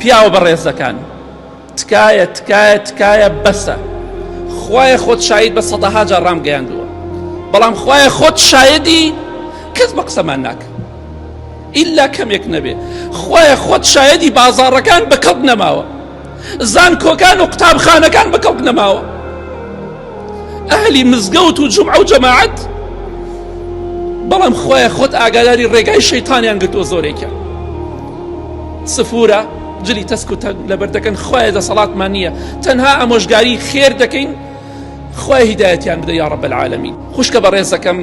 پیاوە بەڕێزەکان، تکایە بەسە. خوایە خۆت شاید بە سەدەها جار ڕامگەیاندووە، بەڵام خوایە خۆت شایدی کەس بە قسەمان ناکە ئیلا کەمێک نەبێ. خوایە خۆت شایدی بازاڕەکان بەکەڵ نەماوە، زانکۆکان و قوتابخانەکان بەکەڵ نەماوە، ئەهلی مزگەوت و جومعە و جەماعەت، بەڵام خوایە خۆت ئاگاداری ڕێگای شەیتانیان گرتووە زۆرێکیان. سفورە جلی تەسک و لەبەر دەکەن، خوایە دەسەڵاتمان نییە، تەنها ئامۆژگاری خێر دەکەین، خوای هیدایەتیان بدە یا رب العالمین. خوشکە بەڕێزەکەم،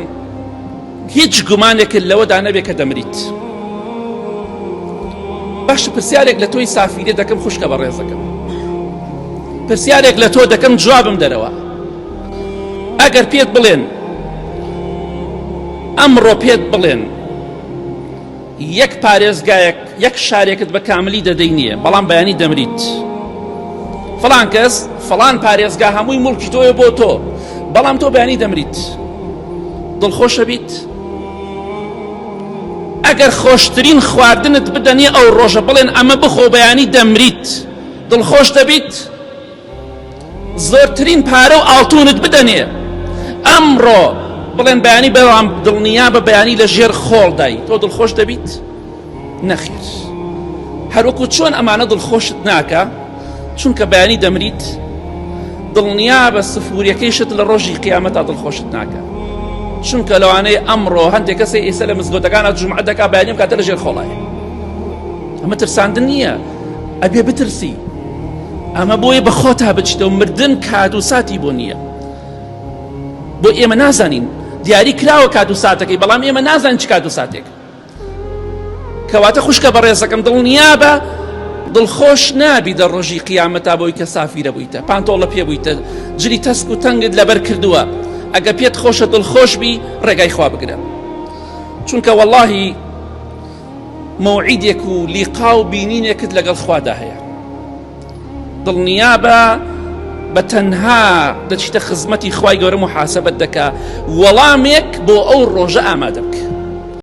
هیچ گومانێکت لەوەدا نەبێ کە دەمریت. باش پرسیارێک لە تۆی سافیرێ دەکەم خوشکە بەڕێزەکەم، پرسیارێک لە تۆ دەکەم جوابم دەرەوە. ئەگەر پێت بڵێن ئەمڕۆ پێت بڵێن یەک پارێزگایەک یەک شارێکت بە کاملی دەدەی نییە، بەڵام بەیانی دەمریت، فڵان کەس فڵان پارێزگا هەمووی مڵکی تۆیە بۆ تۆ، بەڵام تۆ بەیانی دەمریت، دڵخۆشە بیت؟ ئەگەر خۆشترین خواردنت بدەنێ ئەو ڕۆژە بڵێن ئەمە بخۆ بەیانی دەمریت، دڵخۆش دەبیت؟ زۆرترین پارە و ئاڵتونت بدەنێ ئەمڕۆ بڵێن بەیانی بەوام دڵنیا بە بەیانی لە ژێر خۆڵدای، تۆ دڵخۆش دەبیت؟ نەخیر. هەروەکو چۆن ئەمانە دڵخۆشت ناکە چونکە بەیانی دەمریت، دڵنیا بە سفوریەکەیشت لە ڕۆژی قیامەتا دڵخۆشت ناکە، چونکە لەوانەیە ئەمڕۆ هەندێک کەسێ ئێستا لە مزگەوتەکانە جومعە دەکا بەیانی بکاتە لە ژێر خۆڵایە. ئەمە ترساندن نییە، ئەبێ بترسی، ئەمە بۆیە بە خۆتا بچیتەوە، مردن کات و ساتی بۆ نییە. بۆ ئێمە نازانین، دیاری کراوە کات و ساتەکەی، بەڵام ئێمە نازانین چ کات و ساتێک. کەواتە خوشکە بەڕێزەکەم، دڵنیا بە دڵخۆش نابی دە ڕۆژی قیامەتا بۆی کە سافیرە بوویتە، پانتۆڵە پێ بوویتە، جلی تەسک و تەنگت لەبەر کردووە، ئەگە پێت خۆشە دڵخۆش بی ڕێگای خوا بگرە، چونکە وەڵڵاهی مەوعیدێک و لیقا و بینینێکت لەگەڵ خوادا هەیە. دڵنیا بە تەنها دەچیتە خزمەتی خوای گەورە محاسەبەت دەکا، وەڵامێک بۆ ئەو ڕۆژە ئامادە بکە.